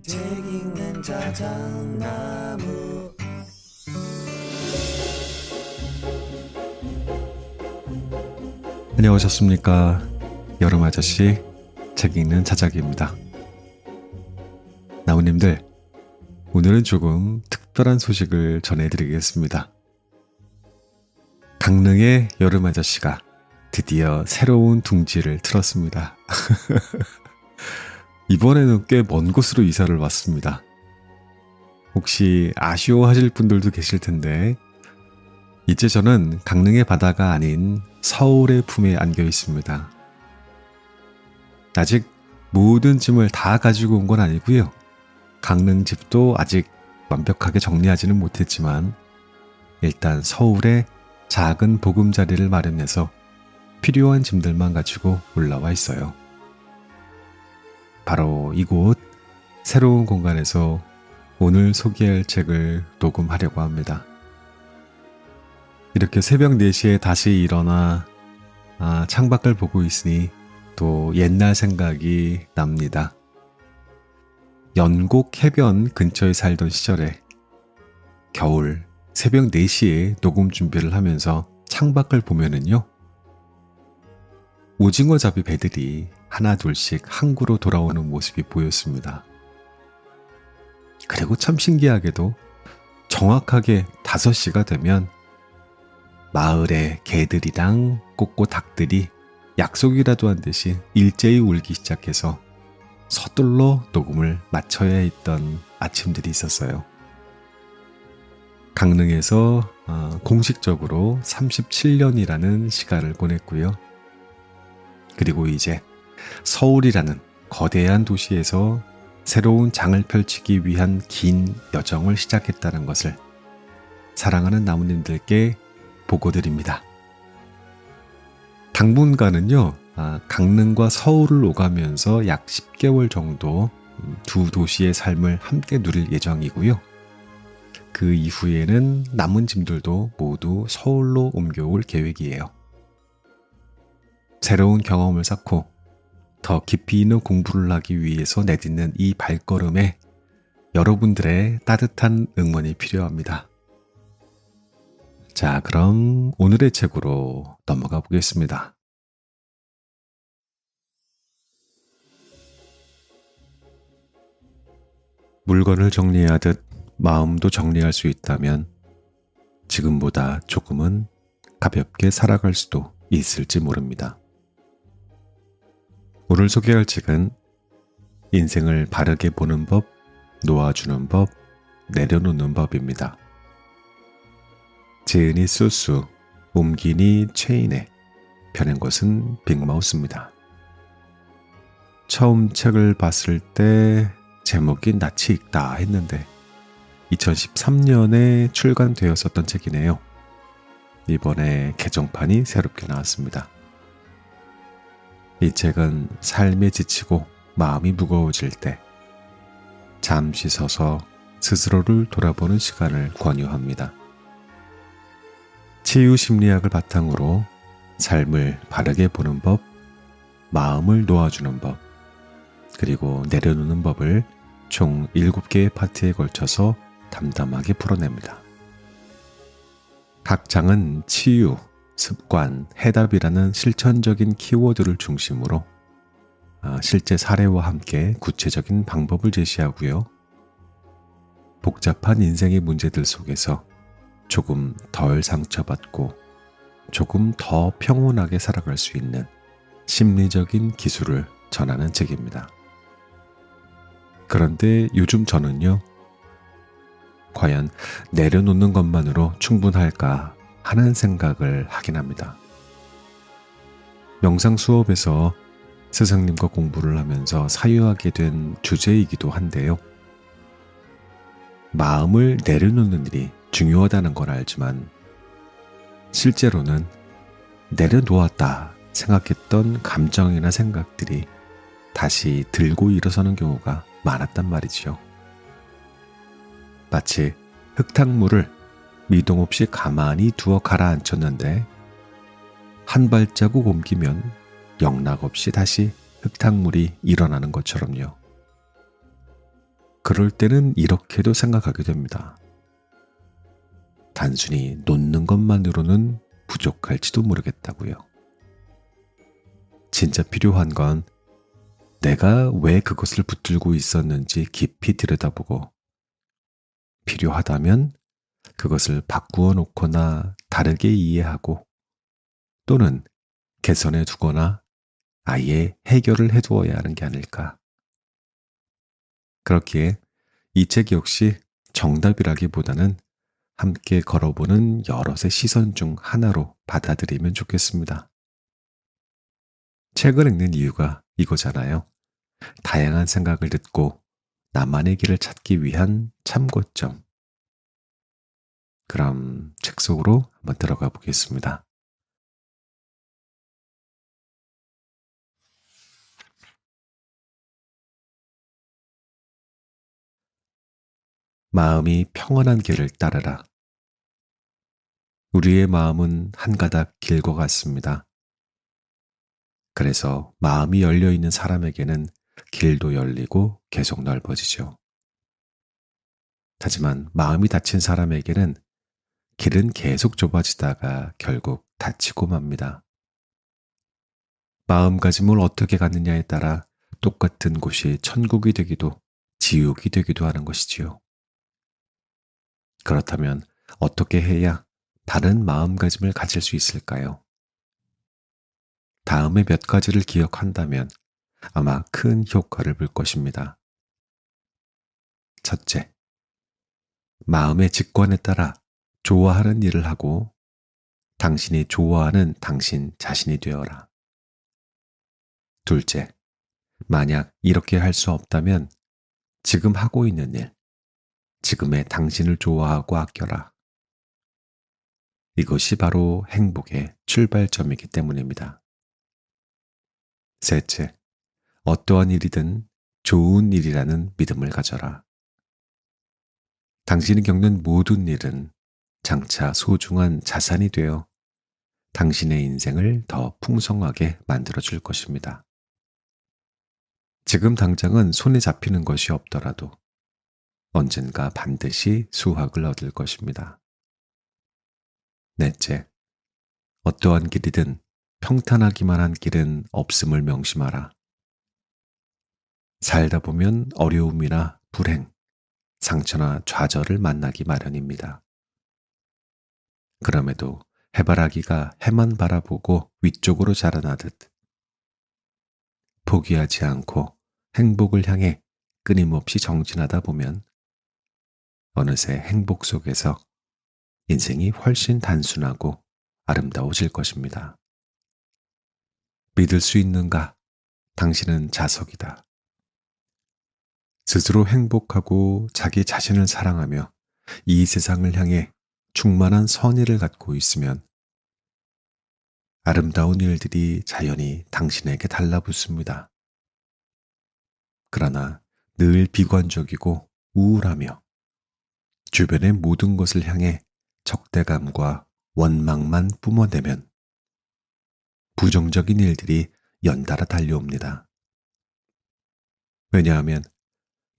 책 읽는 자작나무. 안녕하셨습니까? 여름 아저씨 책 읽는 자작입니다. 나무님들, 오늘은 조금 특별한 소식을 전해드리겠습니다. 강릉의 여름 아저씨가 드디어 새로운 둥지를 틀었습니다. 이번에는 꽤 먼 곳으로 이사를 왔습니다. 혹시 아쉬워하실 분들도 계실 텐데, 이제 저는 강릉의 바다가 아닌 서울의 품에 안겨 있습니다. 아직 모든 짐을 다 가지고 온 건 아니고요. 강릉 집도 아직 완벽하게 정리하지는 못했지만 일단 서울에 작은 보금자리를 마련해서 필요한 짐들만 가지고 올라와 있어요. 바로 이곳 새로운 공간에서 오늘 소개할 책을 녹음하려고 합니다. 이렇게 새벽 4시에 다시 일어나 창밖을 보고 있으니 또 옛날 생각이 납니다. 연곡 해변 근처에 살던 시절에 겨울 새벽 4시에 녹음 준비를 하면서 창밖을 보면은요, 오징어 잡이 배들이 하나 둘씩 항구로 돌아오는 모습이 보였습니다. 그리고 참 신기하게도 정확하게 5시가 되면 마을의 개들이랑 꼬꼬 닭들이 약속이라도 한 듯이 일제히 울기 시작해서 서둘러 녹음을 마쳐야 했던 아침들이 있었어요. 강릉에서 공식적으로 37년이라는 시간을 보냈고요. 그리고 이제 서울이라는 거대한 도시에서 새로운 장을 펼치기 위한 긴 여정을 시작했다는 것을 사랑하는 나무님들께 보고드립니다. 당분간은요, 강릉과 서울을 오가면서 약 10개월 정도 두 도시의 삶을 함께 누릴 예정이고요. 그 이후에는 남은 짐들도 모두 서울로 옮겨올 계획이에요. 새로운 경험을 쌓고 더 깊이 있는 공부를 하기 위해서 내딛는 이 발걸음에 여러분들의 따뜻한 응원이 필요합니다. 자, 그럼 오늘의 책으로 넘어가 보겠습니다. 물건을 정리하듯 마음도 정리할 수 있다면 지금보다 조금은 가볍게 살아갈 수도 있을지 모릅니다. 오늘 소개할 책은 인생을 바르게 보는 법, 놓아주는 법, 내려놓는 법입니다. 지은이 쏘수, 옮기니 최인혜, 펴낸 것은 빅마우스입니다. 처음 책을 봤을 때 제목이 낯이 익다 했는데 2013년에 출간되었었던 책이네요. 이번에 개정판이 새롭게 나왔습니다. 이 책은 삶에 지치고 마음이 무거워질 때 잠시 서서 스스로를 돌아보는 시간을 권유합니다. 치유 심리학을 바탕으로 삶을 바르게 보는 법, 마음을 놓아주는 법, 그리고 내려놓는 법을 총 7개의 파트에 걸쳐서 담담하게 풀어냅니다. 각 장은 치유, 습관, 해답이라는 실천적인 키워드를 중심으로 실제 사례와 함께 구체적인 방법을 제시하고요. 복잡한 인생의 문제들 속에서 조금 덜 상처받고 조금 더 평온하게 살아갈 수 있는 심리적인 기술을 전하는 책입니다. 그런데 요즘 저는요, 과연 내려놓는 것만으로 충분할까 하는 생각을 하긴 합니다. 명상 수업에서 스승님과 공부를 하면서 사유하게 된 주제이기도 한데요. 마음을 내려놓는 일이 중요하다는 걸 알지만 실제로는 내려놓았다 생각했던 감정이나 생각들이 다시 들고 일어서는 경우가 많았단 말이지요. 마치 흙탕물을 미동 없이 가만히 두어 가라앉혔는데 한 발자국 옮기면 영락없이 다시 흙탕물이 일어나는 것처럼요. 그럴 때는 이렇게도 생각하게 됩니다. 단순히 놓는 것만으로는 부족할지도 모르겠다고요. 진짜 필요한 건 내가 왜 그것을 붙들고 있었는지 깊이 들여다보고 필요하다면 그것을 바꾸어 놓거나 다르게 이해하고 또는 개선해 두거나 아예 해결을 해 두어야 하는 게 아닐까. 그렇기에 이 책 역시 정답이라기보다는 함께 걸어보는 여럿의 시선 중 하나로 받아들이면 좋겠습니다. 책을 읽는 이유가 이거잖아요. 다양한 생각을 듣고 나만의 길을 찾기 위한 참고점. 그럼 책 속으로 한번 들어가 보겠습니다. 마음이 평온한 길을 따르라. 우리의 마음은 한 가닥 길과 같습니다. 그래서 마음이 열려 있는 사람에게는 길도 열리고 계속 넓어지죠. 하지만 마음이 닫힌 사람에게는 길은 계속 좁아지다가 결국 닫히고 맙니다. 마음가짐을 어떻게 갖느냐에 따라 똑같은 곳이 천국이 되기도 지옥이 되기도 하는 것이지요. 그렇다면 어떻게 해야 다른 마음가짐을 가질 수 있을까요? 다음에 몇 가지를 기억한다면 아마 큰 효과를 볼 것입니다. 첫째, 마음의 직관에 따라 좋아하는 일을 하고 당신이 좋아하는 당신 자신이 되어라. 둘째, 만약 이렇게 할 수 없다면 지금 하고 있는 일, 지금의 당신을 좋아하고 아껴라. 이것이 바로 행복의 출발점이기 때문입니다. 셋째, 어떠한 일이든 좋은 일이라는 믿음을 가져라. 당신이 겪는 모든 일은 장차 소중한 자산이 되어 당신의 인생을 더 풍성하게 만들어줄 것입니다. 지금 당장은 손에 잡히는 것이 없더라도 언젠가 반드시 수확을 얻을 것입니다. 넷째, 어떠한 길이든 평탄하기만 한 길은 없음을 명심하라. 살다 보면 어려움이나 불행, 상처나 좌절을 만나기 마련입니다. 그럼에도 해바라기가 해만 바라보고 위쪽으로 자라나듯 포기하지 않고 행복을 향해 끊임없이 정진하다 보면 어느새 행복 속에서 인생이 훨씬 단순하고 아름다워질 것입니다. 믿을 수 있는가? 당신은 자석이다. 스스로 행복하고 자기 자신을 사랑하며 이 세상을 향해 충만한 선의를 갖고 있으면 아름다운 일들이 자연히 당신에게 달라붙습니다. 그러나 늘 비관적이고 우울하며 주변의 모든 것을 향해 적대감과 원망만 뿜어내면 부정적인 일들이 연달아 달려옵니다. 왜냐하면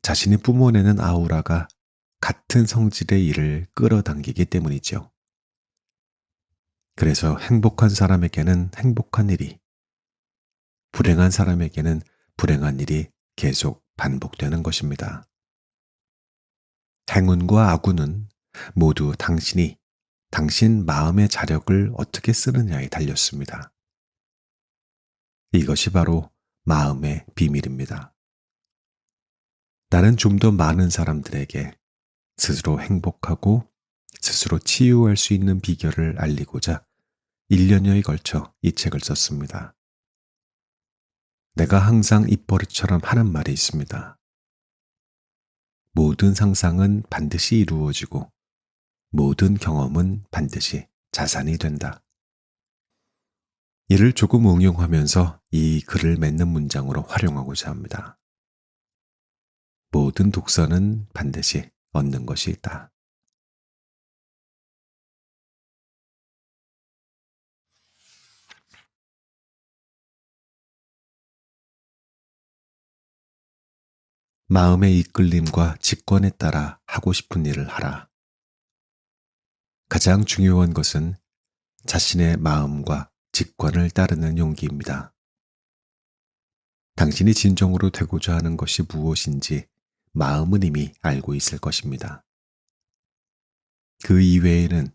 자신이 뿜어내는 아우라가 같은 성질의 일을 끌어당기기 때문이죠. 그래서 행복한 사람에게는 행복한 일이, 불행한 사람에게는 불행한 일이 계속 반복되는 것입니다. 행운과 악운은 모두 당신이 당신 마음의 자력을 어떻게 쓰느냐에 달렸습니다. 이것이 바로 마음의 비밀입니다. 나는 좀 더 많은 사람들에게 스스로 행복하고 스스로 치유할 수 있는 비결을 알리고자 1년여에 걸쳐 이 책을 썼습니다. 내가 항상 입버릇처럼 하는 말이 있습니다. 모든 상상은 반드시 이루어지고 모든 경험은 반드시 자산이 된다. 이를 조금 응용하면서 이 글을 맺는 문장으로 활용하고자 합니다. 모든 독서는 반드시 얻는 것이 있다. 마음의 이끌림과 직관에 따라 하고 싶은 일을 하라. 가장 중요한 것은 자신의 마음과 직관을 따르는 용기입니다. 당신이 진정으로 되고자 하는 것이 무엇인지 마음은 이미 알고 있을 것입니다. 그 이외에는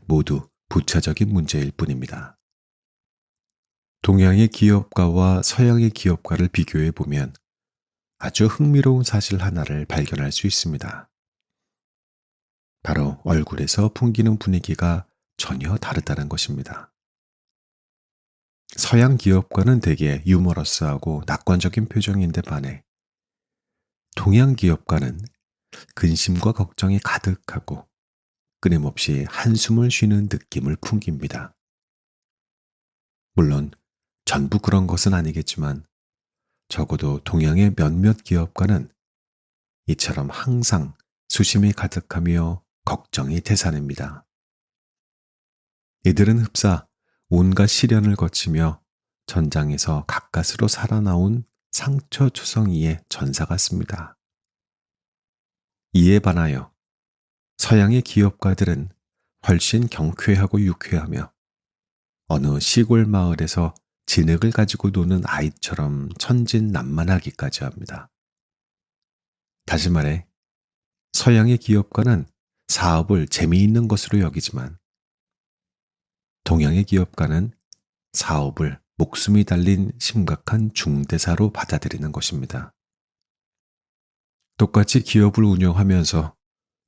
모두 부차적인 문제일 뿐입니다. 동양의 기업가와 서양의 기업가를 비교해 보면 아주 흥미로운 사실 하나를 발견할 수 있습니다. 바로 얼굴에서 풍기는 분위기가 전혀 다르다는 것입니다. 서양 기업가는 대개 유머러스하고 낙관적인 표정인데 반해 동양 기업가는 근심과 걱정이 가득하고 끊임없이 한숨을 쉬는 느낌을 풍깁니다. 물론 전부 그런 것은 아니겠지만 적어도 동양의 몇몇 기업가는 이처럼 항상 수심이 가득하며 걱정이 태산입니다. 이들은 흡사 온갖 시련을 거치며 전장에서 가까스로 살아나온 상처투성이의 전사 같습니다. 이에 반하여 서양의 기업가들은 훨씬 경쾌하고 유쾌하며 어느 시골 마을에서 진흙을 가지고 노는 아이처럼 천진난만하기까지 합니다. 다시 말해 서양의 기업가는 사업을 재미있는 것으로 여기지만 동양의 기업가는 사업을 목숨이 달린 심각한 중대사로 받아들이는 것입니다. 똑같이 기업을 운영하면서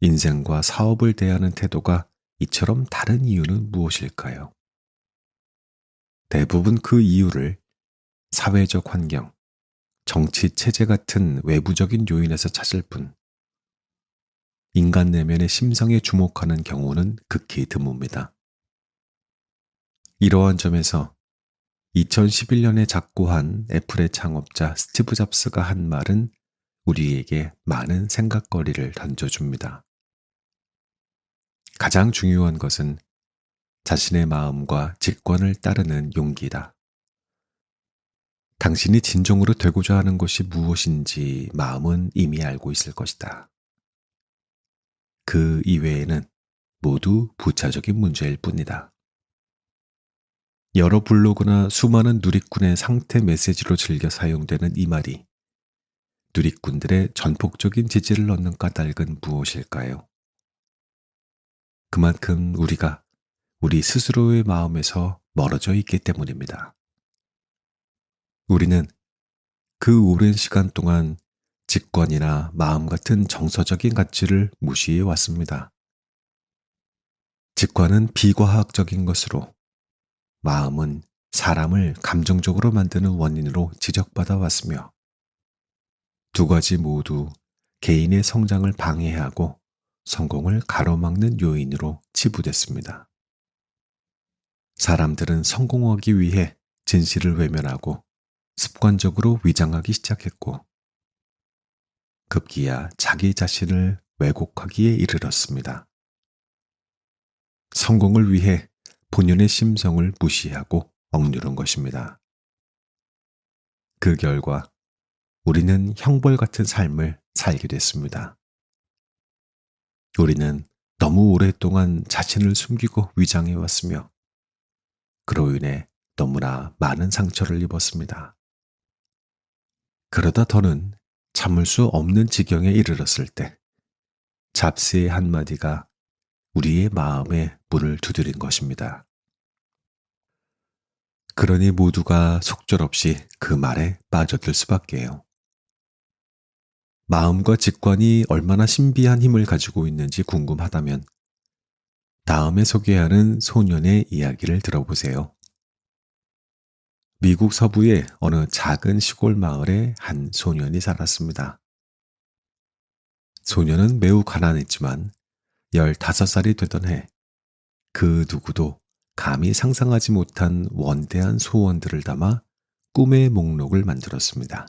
인생과 사업을 대하는 태도가 이처럼 다른 이유는 무엇일까요? 대부분 그 이유를 사회적 환경, 정치 체제 같은 외부적인 요인에서 찾을 뿐, 인간 내면의 심성에 주목하는 경우는 극히 드뭅니다. 이러한 점에서 2011년에 작고한 애플의 창업자 스티브 잡스가 한 말은 우리에게 많은 생각거리를 던져줍니다. 가장 중요한 것은 자신의 마음과 직관을 따르는 용기다. 당신이 진정으로 되고자 하는 것이 무엇인지 마음은 이미 알고 있을 것이다. 그 이외에는 모두 부차적인 문제일 뿐이다. 여러 블로그나 수많은 누리꾼의 상태 메시지로 즐겨 사용되는 이 말이 누리꾼들의 전폭적인 지지를 얻는 까닭은 무엇일까요? 그만큼 우리가 우리 스스로의 마음에서 멀어져 있기 때문입니다. 우리는 그 오랜 시간 동안 직관이나 마음 같은 정서적인 가치를 무시해 왔습니다. 직관은 비과학적인 것으로, 마음은 사람을 감정적으로 만드는 원인으로 지적받아 왔으며, 두 가지 모두 개인의 성장을 방해하고 성공을 가로막는 요인으로 치부됐습니다. 사람들은 성공하기 위해 진실을 외면하고 습관적으로 위장하기 시작했고, 급기야 자기 자신을 왜곡하기에 이르렀습니다. 성공을 위해 본연의 심성을 무시하고 억누른 것입니다. 그 결과 우리는 형벌 같은 삶을 살게 됐습니다. 우리는 너무 오랫동안 자신을 숨기고 위장해 왔으며 그로 인해 너무나 많은 상처를 입었습니다. 그러다 더는 참을 수 없는 지경에 이르렀을 때 잡스의 한마디가 우리의 마음에 문을 두드린 것입니다. 그러니 모두가 속절없이 그 말에 빠져들 수밖에요. 마음과 직관이 얼마나 신비한 힘을 가지고 있는지 궁금하다면 다음에 소개하는 소년의 이야기를 들어보세요. 미국 서부의 어느 작은 시골 마을에 한 소년이 살았습니다. 소년은 매우 가난했지만 15살이 되던 해 그 누구도 감히 상상하지 못한 원대한 소원들을 담아 꿈의 목록을 만들었습니다.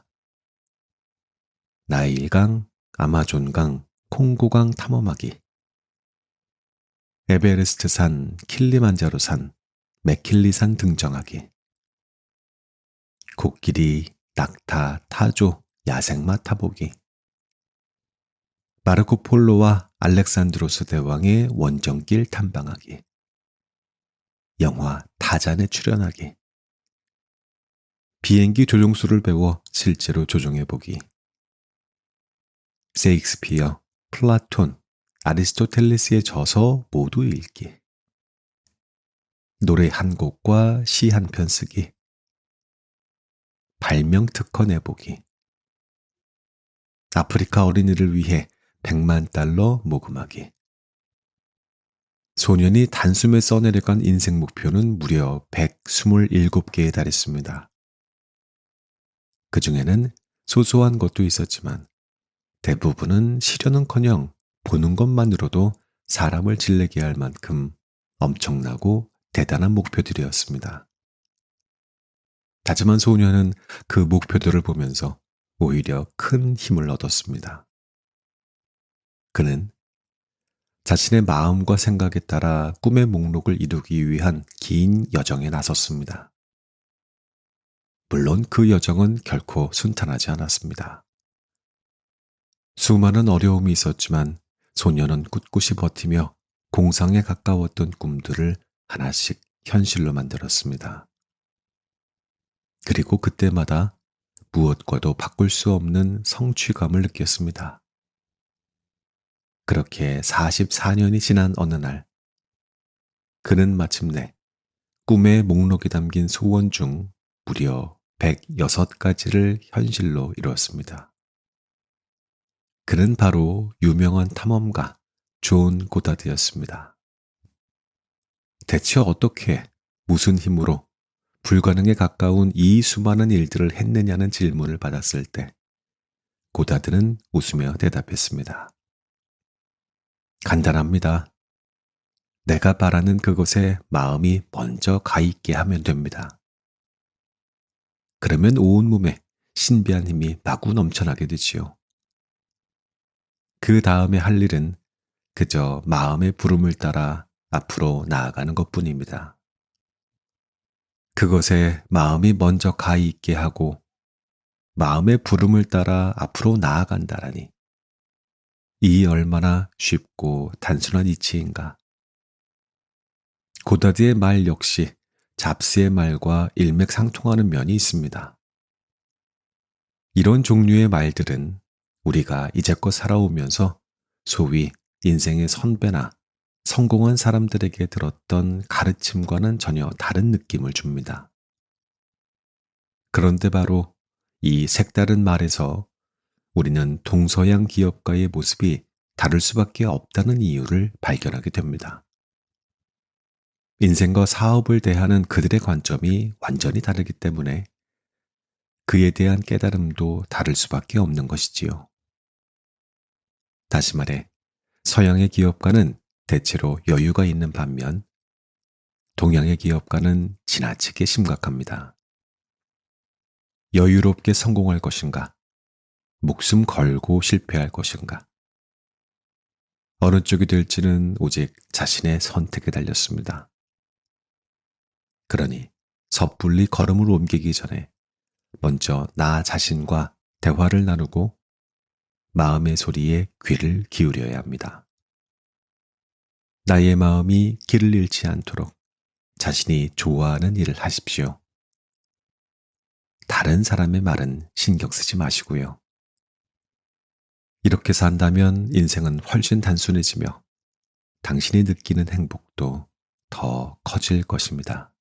나일강, 아마존강, 콩고강 탐험하기, 에베레스트산, 킬리만자로산, 맥킬리산 등정하기, 코끼리, 낙타, 타조, 야생마 타보기, 마르코 폴로와 알렉산드로스 대왕의 원정길 탐방하기, 영화 타잔에 출연하기, 비행기 조종수를 배워 실제로 조종해보기, 세익스피어, 플라톤, 아리스토텔레스의 저서 모두 읽기, 노래 한 곡과 시 한 편 쓰기, 발명 특허 내보기, 아프리카 어린이를 위해 100만 달러 모금하기. 소년이 단숨에 써내려간 인생 목표는 무려 127개에 달했습니다. 그 중에는 소소한 것도 있었지만 대부분은 실현은커녕 보는 것만으로도 사람을 질리게 할 만큼 엄청나고 대단한 목표들이었습니다. 다짐한 소년은 그 목표들을 보면서 오히려 큰 힘을 얻었습니다. 그는 자신의 마음과 생각에 따라 꿈의 목록을 이루기 위한 긴 여정에 나섰습니다. 물론 그 여정은 결코 순탄하지 않았습니다. 수많은 어려움이 있었지만 소년은 꿋꿋이 버티며 공상에 가까웠던 꿈들을 하나씩 현실로 만들었습니다. 그리고 그때마다 무엇과도 바꿀 수 없는 성취감을 느꼈습니다. 그렇게 44년이 지난 어느 날, 그는 마침내 꿈의 목록에 담긴 소원 중 무려 106가지를 현실로 이루었습니다. 그는 바로 유명한 탐험가 존 고다드였습니다. 대체 어떻게, 무슨 힘으로 불가능에 가까운 이 수많은 일들을 했느냐는 질문을 받았을 때 고다드는 웃으며 대답했습니다. 간단합니다. 내가 바라는 그곳에 마음이 먼저 가 있게 하면 됩니다. 그러면 온몸에 신비한 힘이 마구 넘쳐나게 되지요. 그 다음에 할 일은 그저 마음의 부름을 따라 앞으로 나아가는 것뿐입니다. 그것에 마음이 먼저 가 있게 하고 마음의 부름을 따라 앞으로 나아간다라니. 이 얼마나 쉽고 단순한 이치인가. 고다드의 말 역시 잡스의 말과 일맥상통하는 면이 있습니다. 이런 종류의 말들은 우리가 이제껏 살아오면서 소위 인생의 선배나 성공한 사람들에게 들었던 가르침과는 전혀 다른 느낌을 줍니다. 그런데 바로 이 색다른 말에서 우리는 동서양 기업가의 모습이 다를 수밖에 없다는 이유를 발견하게 됩니다. 인생과 사업을 대하는 그들의 관점이 완전히 다르기 때문에 그에 대한 깨달음도 다를 수밖에 없는 것이지요. 다시 말해, 서양의 기업가는 대체로 여유가 있는 반면 동양의 기업가는 지나치게 심각합니다. 여유롭게 성공할 것인가? 목숨 걸고 실패할 것인가? 어느 쪽이 될지는 오직 자신의 선택에 달렸습니다. 그러니 섣불리 걸음을 옮기기 전에 먼저 나 자신과 대화를 나누고 마음의 소리에 귀를 기울여야 합니다. 나의 마음이 길을 잃지 않도록 자신이 좋아하는 일을 하십시오. 다른 사람의 말은 신경 쓰지 마시고요. 이렇게 산다면 인생은 훨씬 단순해지며 당신이 느끼는 행복도 더 커질 것입니다.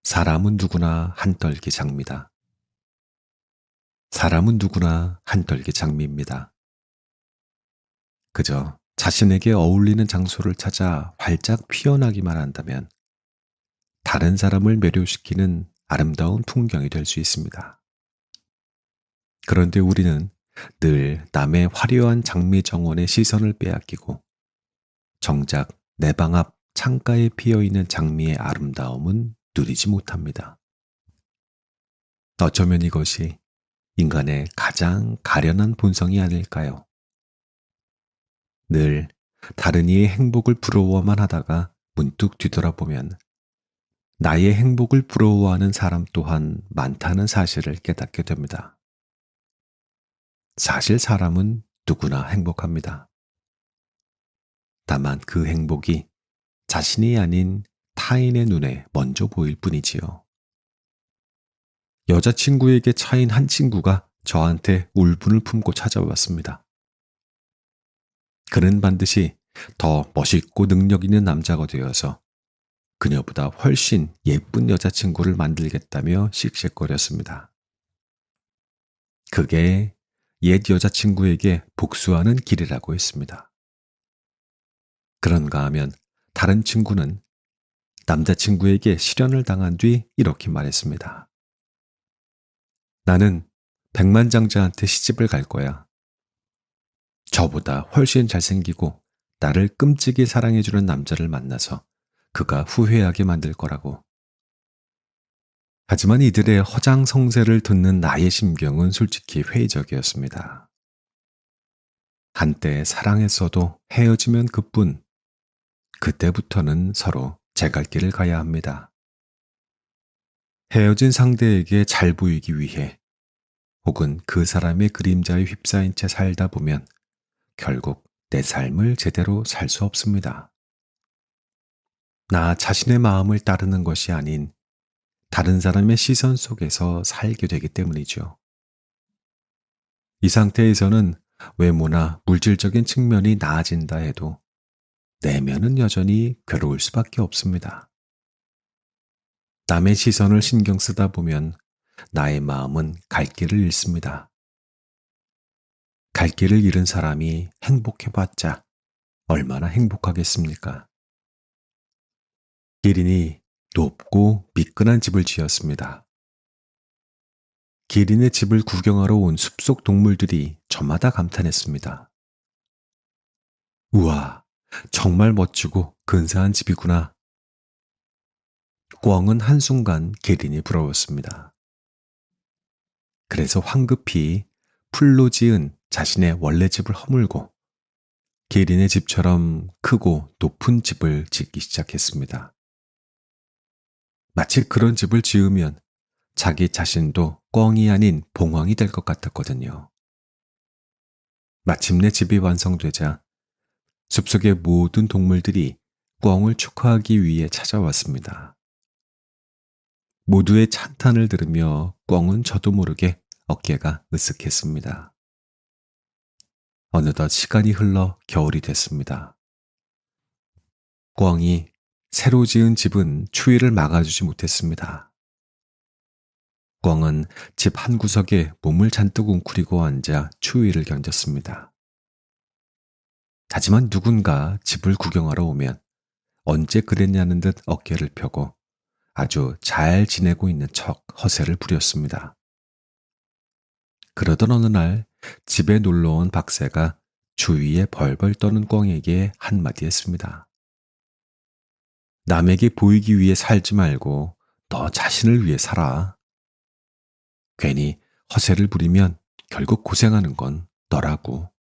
사람은 누구나 한떨기 장미다. 사람은 누구나 한떨기 장미입니다. 그저 자신에게 어울리는 장소를 찾아 활짝 피어나기만 한다면 다른 사람을 매료시키는 아름다운 풍경이 될 수 있습니다. 그런데 우리는 늘 남의 화려한 장미 정원의 시선을 빼앗기고 정작 내 방 앞 창가에 피어있는 장미의 아름다움은 누리지 못합니다. 어쩌면 이것이 인간의 가장 가련한 본성이 아닐까요? 늘 다른 이의 행복을 부러워만 하다가 문득 뒤돌아보면 나의 행복을 부러워하는 사람 또한 많다는 사실을 깨닫게 됩니다. 사실 사람은 누구나 행복합니다. 다만 그 행복이 자신이 아닌 타인의 눈에 먼저 보일 뿐이지요. 여자친구에게 차인 한 친구가 저한테 울분을 품고 찾아왔습니다. 그는 반드시 더 멋있고 능력 있는 남자가 되어서 그녀보다 훨씬 예쁜 여자친구를 만들겠다며 씩씩거렸습니다. 그게 옛 여자친구에게 복수하는 길이라고 했습니다. 그런가 하면 다른 친구는 남자친구에게 실연을 당한 뒤 이렇게 말했습니다. 나는 백만장자한테 시집을 갈 거야. 저보다 훨씬 잘생기고 나를 끔찍이 사랑해주는 남자를 만나서 그가 후회하게 만들 거라고. 하지만 이들의 허장성세를 듣는 나의 심경은 솔직히 회의적이었습니다. 한때 사랑했어도 헤어지면 그뿐. 그때부터는 서로 제 갈 길을 가야 합니다. 헤어진 상대에게 잘 보이기 위해 혹은 그 사람의 그림자에 휩싸인 채 살다 보면 결국 내 삶을 제대로 살 수 없습니다. 나 자신의 마음을 따르는 것이 아닌 다른 사람의 시선 속에서 살게 되기 때문이죠. 이 상태에서는 외모나 물질적인 측면이 나아진다 해도 내면은 여전히 괴로울 수밖에 없습니다. 남의 시선을 신경 쓰다 보면 나의 마음은 갈 길을 잃습니다. 갈 길을 잃은 사람이 행복해봤자 얼마나 행복하겠습니까? 기린이 높고 미끈한 집을 지었습니다. 기린의 집을 구경하러 온 숲속 동물들이 저마다 감탄했습니다. 우와, 정말 멋지고 근사한 집이구나. 꿩은 한순간 기린이 부러웠습니다. 그래서 황급히 풀로 지은 자신의 원래 집을 허물고 기린의 집처럼 크고 높은 집을 짓기 시작했습니다. 마치 그런 집을 지으면 자기 자신도 꿩이 아닌 봉황이 될 것 같았거든요. 마침내 집이 완성되자 숲속의 모든 동물들이 꿩을 축하하기 위해 찾아왔습니다. 모두의 찬탄을 들으며 꿩은 저도 모르게 어깨가 으쓱했습니다. 어느덧 시간이 흘러 겨울이 됐습니다. 꿩이 새로 지은 집은 추위를 막아주지 못했습니다. 꿩은 집 한 구석에 몸을 잔뜩 웅크리고 앉아 추위를 견뎠습니다. 하지만 누군가 집을 구경하러 오면 언제 그랬냐는 듯 어깨를 펴고 아주 잘 지내고 있는 척 허세를 부렸습니다. 그러던 어느 날 집에 놀러온 박새가 주위에 벌벌 떠는 꿩에게 한마디 했습니다. 남에게 보이기 위해 살지 말고 너 자신을 위해 살아. 괜히 허세를 부리면 결국 고생하는 건 너라고.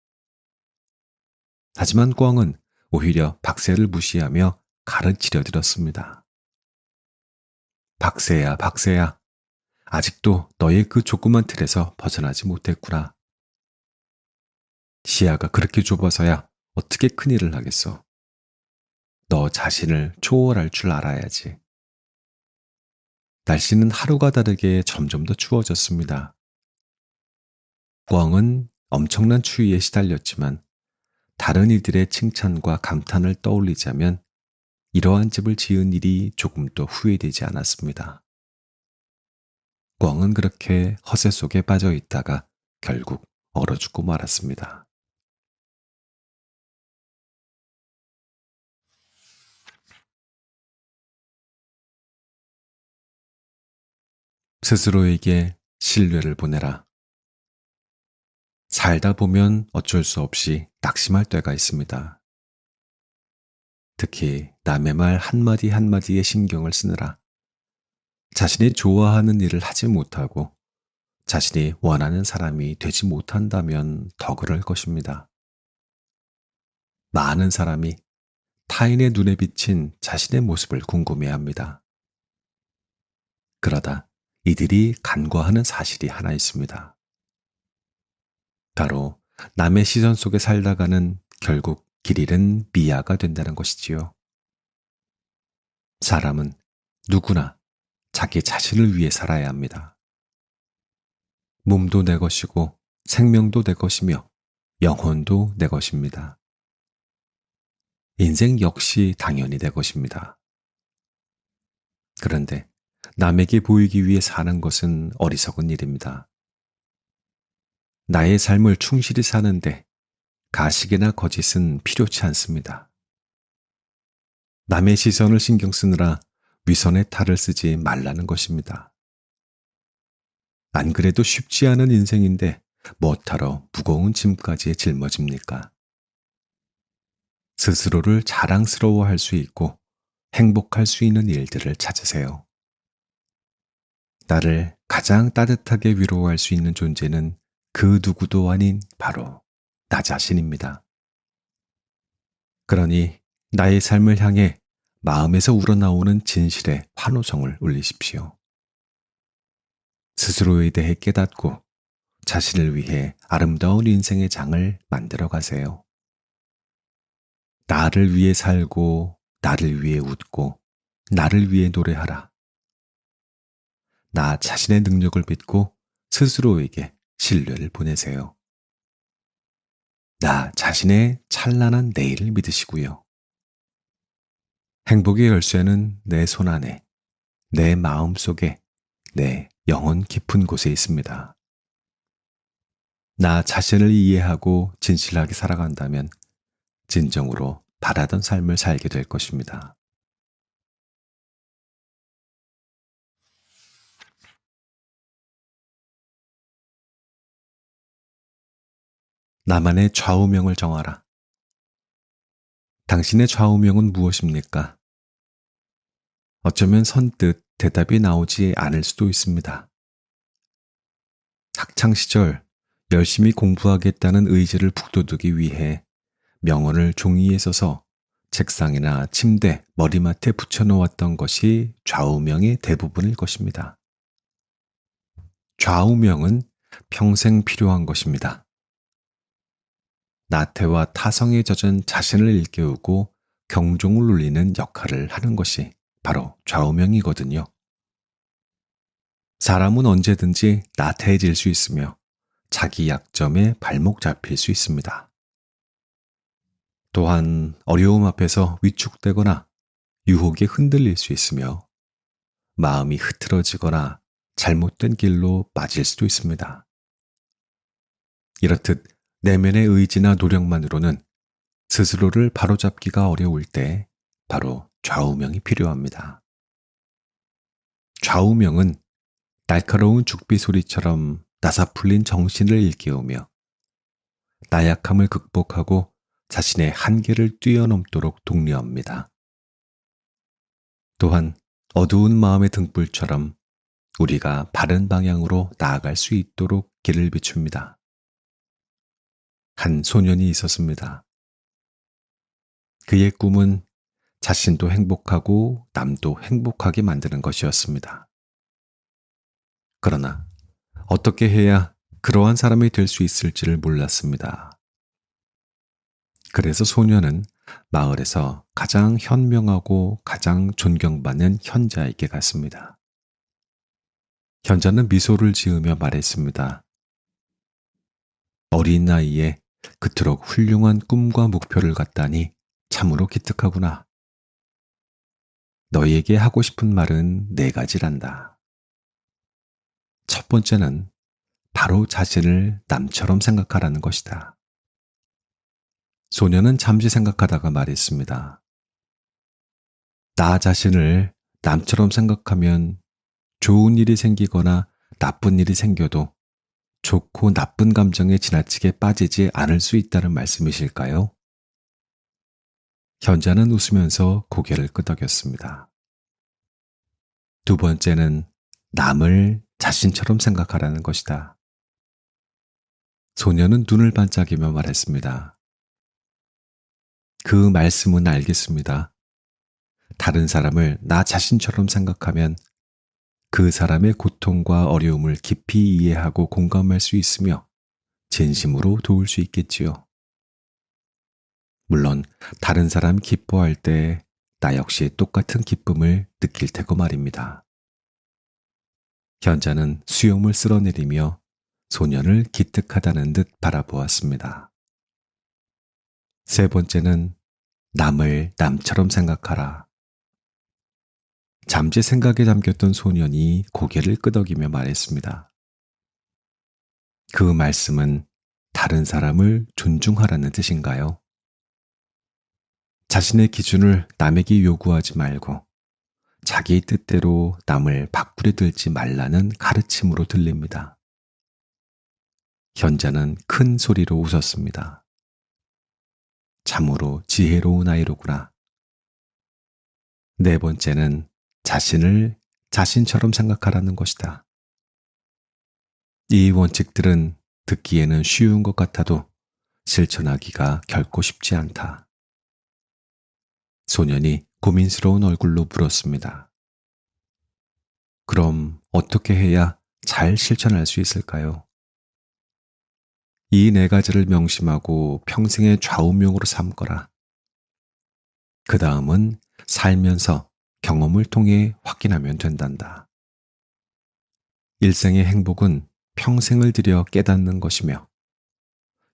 하지만 꿩은 오히려 박새를 무시하며 가르치려 들었습니다. 박새야, 박새야. 아직도 너의 그 조그만 틀에서 벗어나지 못했구나. 시야가 그렇게 좁아서야 어떻게 큰일을 하겠어. 너 자신을 초월할 줄 알아야지. 날씨는 하루가 다르게 점점 더 추워졌습니다. 꿩은 엄청난 추위에 시달렸지만 다른 이들의 칭찬과 감탄을 떠올리자면 이러한 집을 지은 일이 조금도 후회되지 않았습니다. 꿩은 그렇게 허세 속에 빠져 있다가 결국 얼어 죽고 말았습니다. 스스로에게 신뢰를 보내라. 살다 보면 어쩔 수 없이 낙심할 때가 있습니다. 특히 남의 말 한마디 한마디에 신경을 쓰느라 자신이 좋아하는 일을 하지 못하고 자신이 원하는 사람이 되지 못한다면 더 그럴 것입니다. 많은 사람이 타인의 눈에 비친 자신의 모습을 궁금해합니다. 그러다 이들이 간과하는 사실이 하나 있습니다. 바로 남의 시선 속에 살다가는 결국 길 잃은 미아가 된다는 것이지요. 사람은 누구나 자기 자신을 위해 살아야 합니다. 몸도 내 것이고 생명도 내 것이며 영혼도 내 것입니다. 인생 역시 당연히 내 것입니다. 그런데 남에게 보이기 위해 사는 것은 어리석은 일입니다. 나의 삶을 충실히 사는데 가식이나 거짓은 필요치 않습니다. 남의 시선을 신경 쓰느라 위선의 탈을 쓰지 말라는 것입니다. 안 그래도 쉽지 않은 인생인데 뭐하러 무거운 짐까지 짊어집니까? 스스로를 자랑스러워할 수 있고 행복할 수 있는 일들을 찾으세요. 나를 가장 따뜻하게 위로할 수 있는 존재는 그 누구도 아닌 바로 나 자신입니다. 그러니 나의 삶을 향해 마음에서 우러나오는 진실의 환호성을 울리십시오. 스스로에 대해 깨닫고 자신을 위해 아름다운 인생의 장을 만들어 가세요. 나를 위해 살고, 나를 위해 웃고, 나를 위해 노래하라. 나 자신의 능력을 믿고 스스로에게 신뢰를 보내세요. 나 자신의 찬란한 내일을 믿으시고요. 행복의 열쇠는 내 손 안에, 내 마음 속에, 내 영혼 깊은 곳에 있습니다. 나 자신을 이해하고 진실하게 살아간다면 진정으로 바라던 삶을 살게 될 것입니다. 나만의 좌우명을 정하라. 당신의 좌우명은 무엇입니까? 어쩌면 선뜻 대답이 나오지 않을 수도 있습니다. 학창시절 열심히 공부하겠다는 의지를 북돋우기 위해 명언을 종이에 써서 책상이나 침대, 머리맡에 붙여놓았던 것이 좌우명의 대부분일 것입니다. 좌우명은 평생 필요한 것입니다. 나태와 타성에 젖은 자신을 일깨우고 경종을 울리는 역할을 하는 것이 바로 좌우명이거든요. 사람은 언제든지 나태해질 수 있으며 자기 약점에 발목 잡힐 수 있습니다. 또한 어려움 앞에서 위축되거나 유혹에 흔들릴 수 있으며 마음이 흐트러지거나 잘못된 길로 빠질 수도 있습니다. 이렇듯 내면의 의지나 노력만으로는 스스로를 바로잡기가 어려울 때 바로 좌우명이 필요합니다. 좌우명은 날카로운 죽비 소리처럼 나사풀린 정신을 일깨우며 나약함을 극복하고 자신의 한계를 뛰어넘도록 독려합니다. 또한 어두운 마음의 등불처럼 우리가 바른 방향으로 나아갈 수 있도록 길을 비춥니다. 한 소년이 있었습니다. 그의 꿈은 자신도 행복하고 남도 행복하게 만드는 것이었습니다. 그러나 어떻게 해야 그러한 사람이 될 수 있을지를 몰랐습니다. 그래서 소년은 마을에서 가장 현명하고 가장 존경받는 현자에게 갔습니다. 현자는 미소를 지으며 말했습니다. 어린 나이에 그토록 훌륭한 꿈과 목표를 갖다니 참으로 기특하구나. 너희에게 하고 싶은 말은 4가지란다. 첫 번째는 바로 자신을 남처럼 생각하라는 것이다. 소녀는 잠시 생각하다가 말했습니다. 나 자신을 남처럼 생각하면 좋은 일이 생기거나 나쁜 일이 생겨도 좋고 나쁜 감정에 지나치게 빠지지 않을 수 있다는 말씀이실까요? 현자는 웃으면서 고개를 끄덕였습니다. 두 번째는 남을 자신처럼 생각하라는 것이다. 소녀는 눈을 반짝이며 말했습니다. 그 말씀은 알겠습니다. 다른 사람을 나 자신처럼 생각하면 그 사람의 고통과 어려움을 깊이 이해하고 공감할 수 있으며 진심으로 도울 수 있겠지요. 물론 다른 사람 기뻐할 때 나 역시 똑같은 기쁨을 느낄 테고 말입니다. 현자는 수염을 쓸어내리며 소년을 기특하다는 듯 바라보았습니다. 세 번째는 남을 남처럼 생각하라. 잠시 생각에 잠겼던 소년이 고개를 끄덕이며 말했습니다. 그 말씀은 다른 사람을 존중하라는 뜻인가요? 자신의 기준을 남에게 요구하지 말고 자기 뜻대로 남을 바꾸려 들지 말라는 가르침으로 들립니다. 현자는 큰 소리로 웃었습니다. 참으로 지혜로운 아이로구나. 네 번째는 자신을 자신처럼 생각하라는 것이다. 이 원칙들은 듣기에는 쉬운 것 같아도 실천하기가 결코 쉽지 않다. 소년이 고민스러운 얼굴로 물었습니다. 그럼 어떻게 해야 잘 실천할 수 있을까요? 이 네 가지를 명심하고 평생의 좌우명으로 삼거라. 그 다음은 살면서 경험을 통해 확인하면 된단다. 일생의 행복은 평생을 들여 깨닫는 것이며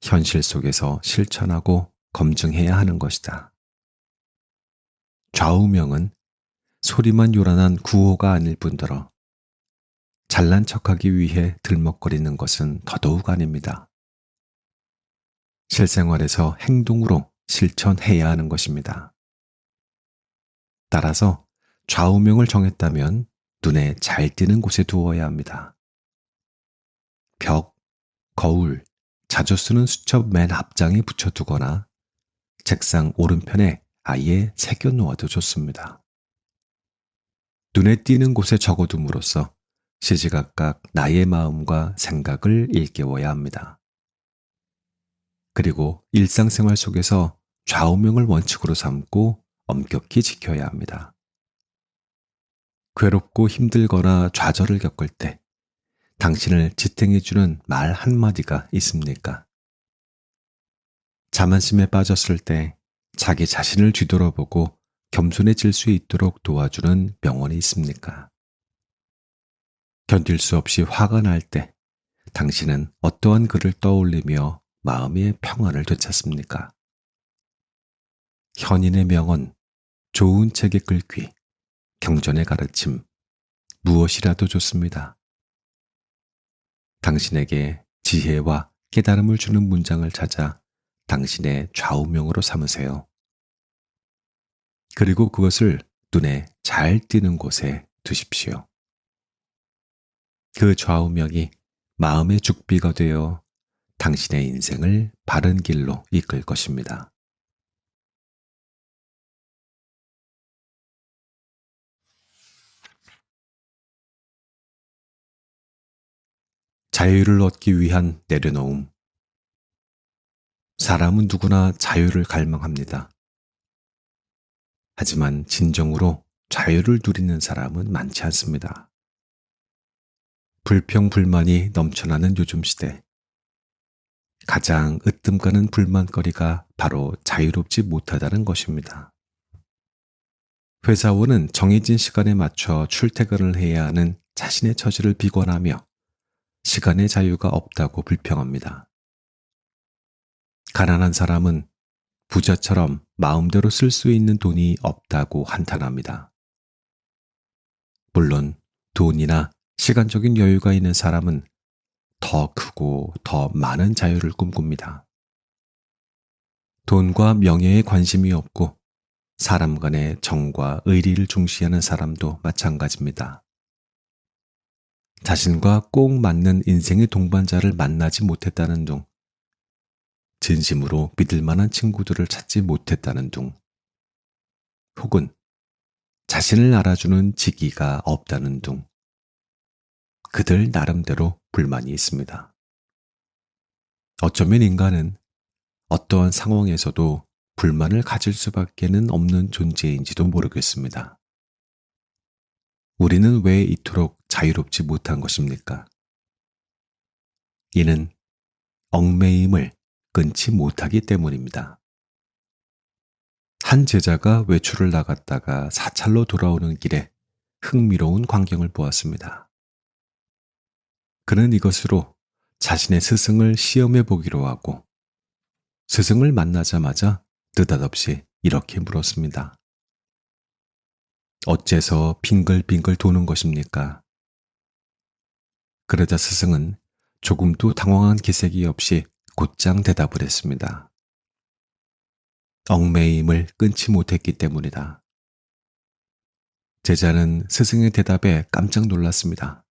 현실 속에서 실천하고 검증해야 하는 것이다. 좌우명은 소리만 요란한 구호가 아닐 뿐더러 잘난 척하기 위해 들먹거리는 것은 더더욱 아닙니다. 실생활에서 행동으로 실천해야 하는 것입니다. 따라서 좌우명을 정했다면 눈에 잘 띄는 곳에 두어야 합니다. 벽, 거울, 자주 쓰는 수첩 맨 앞장에 붙여두거나 책상 오른편에 아예 새겨 놓아도 좋습니다. 눈에 띄는 곳에 적어둠으로써 시시각각 나의 마음과 생각을 일깨워야 합니다. 그리고 일상생활 속에서 좌우명을 원칙으로 삼고 엄격히 지켜야 합니다. 괴롭고 힘들거나 좌절을 겪을 때 당신을 지탱해주는 말 한마디가 있습니까? 자만심에 빠졌을 때 자기 자신을 뒤돌아보고 겸손해질 수 있도록 도와주는 명언이 있습니까? 견딜 수 없이 화가 날 때 당신은 어떠한 글을 떠올리며 마음의 평안을 되찾습니까? 현인의 명언, 좋은 책의 글귀, 경전의 가르침, 무엇이라도 좋습니다. 당신에게 지혜와 깨달음을 주는 문장을 찾아 당신의 좌우명으로 삼으세요. 그리고 그것을 눈에 잘 띄는 곳에 두십시오. 그 좌우명이 마음의 죽비가 되어 당신의 인생을 바른 길로 이끌 것입니다. 자유를 얻기 위한 내려놓음. 사람은 누구나 자유를 갈망합니다. 하지만 진정으로 자유를 누리는 사람은 많지 않습니다. 불평불만이 넘쳐나는 요즘 시대. 가장 으뜸가는 불만거리가 바로 자유롭지 못하다는 것입니다. 회사원은 정해진 시간에 맞춰 출퇴근을 해야 하는 자신의 처지를 비관하며 시간의 자유가 없다고 불평합니다. 가난한 사람은 부자처럼 마음대로 쓸 수 있는 돈이 없다고 한탄합니다. 물론 돈이나 시간적인 여유가 있는 사람은 더 크고 더 많은 자유를 꿈꿉니다. 돈과 명예에 관심이 없고 사람 간의 정과 의리를 중시하는 사람도 마찬가지입니다. 자신과 꼭 맞는 인생의 동반자를 만나지 못했다는 둥, 진심으로 믿을 만한 친구들을 찾지 못했다는 둥, 혹은 자신을 알아주는 지기가 없다는 둥, 그들 나름대로 불만이 있습니다. 어쩌면 인간은 어떠한 상황에서도 불만을 가질 수밖에는 없는 존재인지도 모르겠습니다. 우리는 왜 이토록 자유롭지 못한 것입니까? 이는 얽매임을 끊지 못하기 때문입니다. 한 제자가 외출을 나갔다가 사찰로 돌아오는 길에 흥미로운 광경을 보았습니다. 그는 이것으로 자신의 스승을 시험해 보기로 하고 스승을 만나자마자 느닷없이 이렇게 물었습니다. 어째서 빙글빙글 도는 것입니까? 그러자 스승은 조금도 당황한 기색이 없이 곧장 대답을 했습니다. 얽매임을 끊지 못했기 때문이다. 제자는 스승의 대답에 깜짝 놀랐습니다.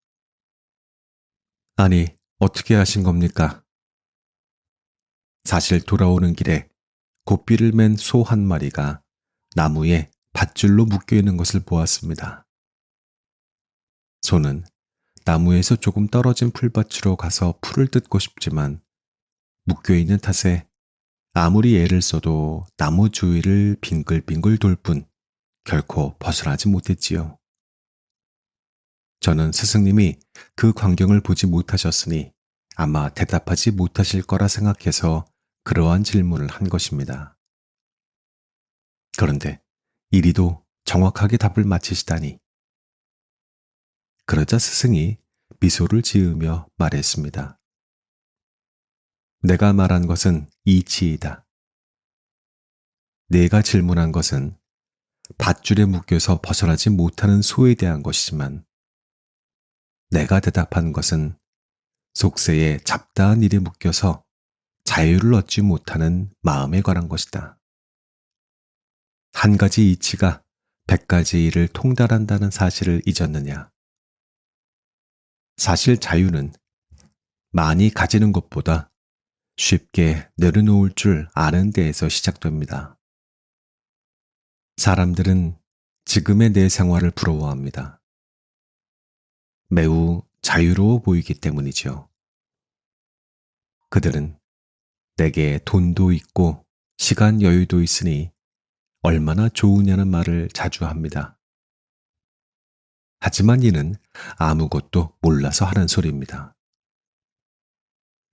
아니, 어떻게 하신 겁니까? 사실 돌아오는 길에 고삐를 맨 소 한 마리가 나무에 밧줄로 묶여 있는 것을 보았습니다. 소는 나무에서 조금 떨어진 풀밭으로 가서 풀을 뜯고 싶지만 묶여 있는 탓에 아무리 애를 써도 나무 주위를 빙글빙글 돌 뿐 결코 벗어나지 못했지요. 저는 스승님이 그 광경을 보지 못하셨으니 아마 대답하지 못하실 거라 생각해서 그러한 질문을 한 것입니다. 그런데 이리도 정확하게 답을 맞히시다니. 그러자 스승이 미소를 지으며 말했습니다. 내가 말한 것은 이치이다. 내가 질문한 것은 밧줄에 묶여서 벗어나지 못하는 소에 대한 것이지만 내가 대답한 것은 속세에 잡다한 일에 묶여서 자유를 얻지 못하는 마음에 관한 것이다. 한 가지 이치가 100가지 일을 통달한다는 사실을 잊었느냐? 사실 자유는 많이 가지는 것보다 쉽게 내려놓을 줄 아는 데에서 시작됩니다. 사람들은 지금의 내 생활을 부러워합니다. 매우 자유로워 보이기 때문이죠. 그들은 내게 돈도 있고 시간 여유도 있으니 얼마나 좋으냐는 말을 자주 합니다. 하지만 이는 아무것도 몰라서 하는 소리입니다.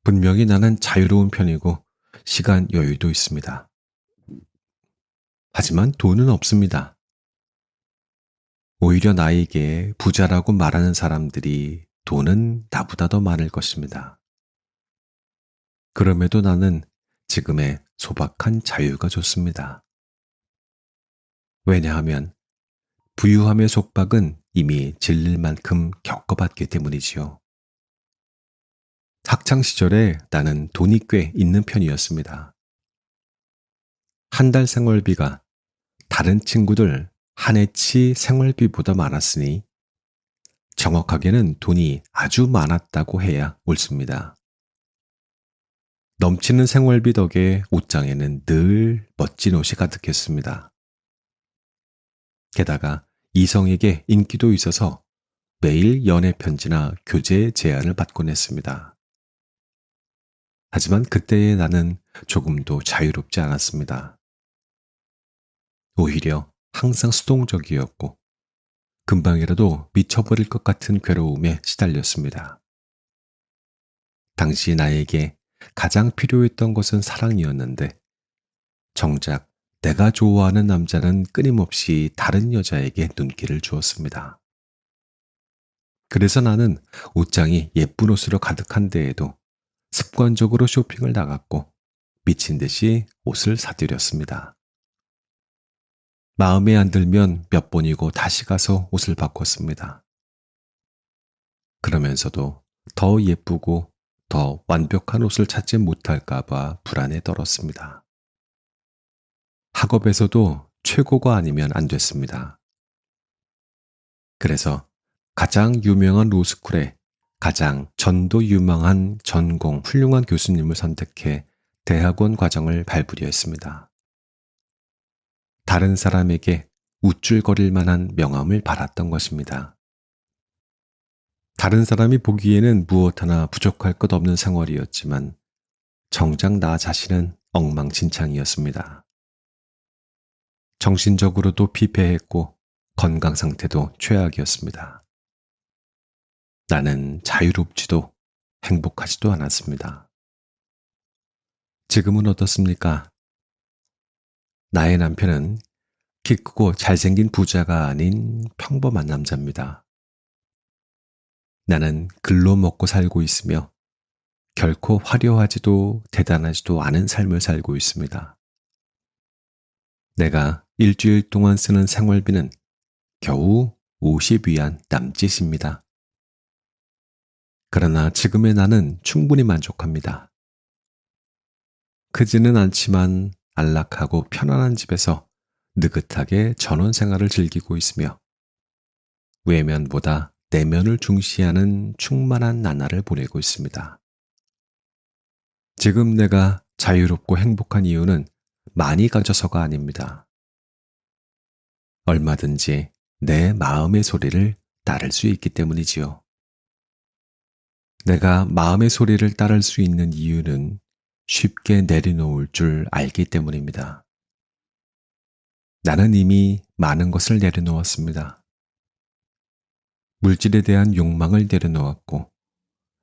분명히 나는 자유로운 편이고 시간 여유도 있습니다. 하지만 돈은 없습니다. 오히려 나에게 부자라고 말하는 사람들이 돈은 나보다 더 많을 것입니다. 그럼에도 나는 지금의 소박한 자유가 좋습니다. 왜냐하면 부유함의 속박은 이미 질릴 만큼 겪어봤기 때문이지요. 학창 시절에 나는 돈이 꽤 있는 편이었습니다. 한 달 생활비가 다른 친구들 한 해치 생활비보다 많았으니 정확하게는 돈이 아주 많았다고 해야 옳습니다. 넘치는 생활비 덕에 옷장에는 늘 멋진 옷이 가득했습니다. 게다가 이성에게 인기도 있어서 매일 연애 편지나 교제 제안을 받곤 했습니다. 하지만 그때의 나는 조금도 자유롭지 않았습니다. 오히려 항상 수동적이었고 금방이라도 미쳐버릴 것 같은 괴로움에 시달렸습니다. 당시 나에게 가장 필요했던 것은 사랑이었는데 정작 내가 좋아하는 남자는 끊임없이 다른 여자에게 눈길을 주었습니다. 그래서 나는 옷장이 예쁜 옷으로 가득한 데에도 습관적으로 쇼핑을 나갔고 미친 듯이 옷을 사들였습니다. 마음에 안 들면 몇 번이고 다시 가서 옷을 바꿨습니다. 그러면서도 더 예쁘고 더 완벽한 옷을 찾지 못할까봐 불안에 떨었습니다. 학업에서도 최고가 아니면 안 됐습니다. 그래서 가장 유명한 로스쿨에 가장 전도 유망한 전공 훌륭한 교수님을 선택해 대학원 과정을 밟으려 했습니다. 다른 사람에게 우쭐거릴 만한 명함을 받았던 것입니다. 다른 사람이 보기에는 무엇 하나 부족할 것 없는 생활이었지만 정작 나 자신은 엉망진창이었습니다. 정신적으로도 피폐했고 건강 상태도 최악이었습니다. 나는 자유롭지도 행복하지도 않았습니다. 지금은 어떻습니까? 나의 남편은 키 크고 잘생긴 부자가 아닌 평범한 남자입니다. 나는 글로 먹고 살고 있으며 결코 화려하지도 대단하지도 않은 삶을 살고 있습니다. 내가 일주일 동안 쓰는 생활비는 겨우 50위안 남짓입니다. 그러나 지금의 나는 충분히 만족합니다. 크지는 않지만 안락하고 편안한 집에서 느긋하게 전원 생활을 즐기고 있으며 외면보다 내면을 중시하는 충만한 나날을 보내고 있습니다. 지금 내가 자유롭고 행복한 이유는 많이 가져서가 아닙니다. 얼마든지 내 마음의 소리를 따를 수 있기 때문이지요. 내가 마음의 소리를 따를 수 있는 이유는 쉽게 내려놓을 줄 알기 때문입니다. 나는 이미 많은 것을 내려놓았습니다. 물질에 대한 욕망을 내려놓았고,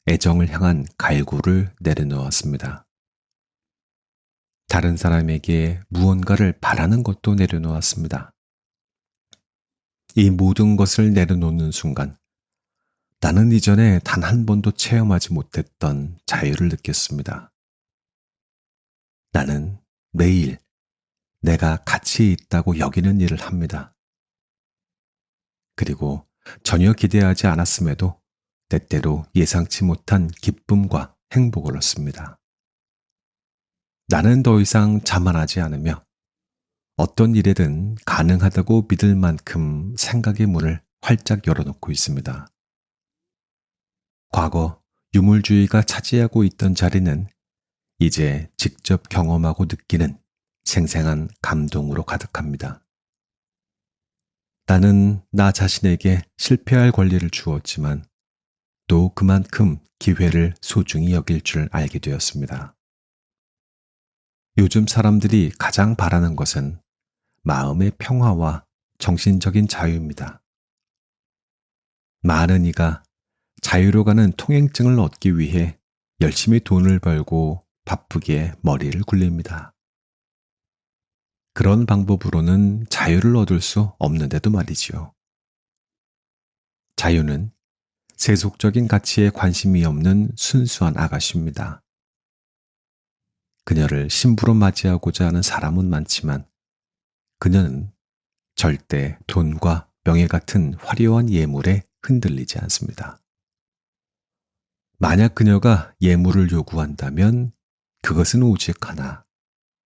애정을 향한 갈구를 내려놓았습니다. 다른 사람에게 무언가를 바라는 것도 내려놓았습니다. 이 모든 것을 내려놓는 순간, 나는 이전에 단 한 번도 체험하지 못했던 자유를 느꼈습니다. 나는 매일 내가 가치 있다고 여기는 일을 합니다. 그리고 전혀 기대하지 않았음에도 때때로 예상치 못한 기쁨과 행복을 얻습니다. 나는 더 이상 자만하지 않으며 어떤 일에든 가능하다고 믿을 만큼 생각의 문을 활짝 열어놓고 있습니다. 과거 유물주의가 차지하고 있던 자리는 이제 직접 경험하고 느끼는 생생한 감동으로 가득합니다. 나는 나 자신에게 실패할 권리를 주었지만 또 그만큼 기회를 소중히 여길 줄 알게 되었습니다. 요즘 사람들이 가장 바라는 것은 마음의 평화와 정신적인 자유입니다. 많은 이가 자유로 가는 통행증을 얻기 위해 열심히 돈을 벌고 바쁘게 머리를 굴립니다. 그런 방법으로는 자유를 얻을 수 없는데도 말이지요. 자유는 세속적인 가치에 관심이 없는 순수한 아가씨입니다. 그녀를 신부로 맞이하고자 하는 사람은 많지만 그녀는 절대 돈과 명예 같은 화려한 예물에 흔들리지 않습니다. 만약 그녀가 예물을 요구한다면 그것은 오직 하나,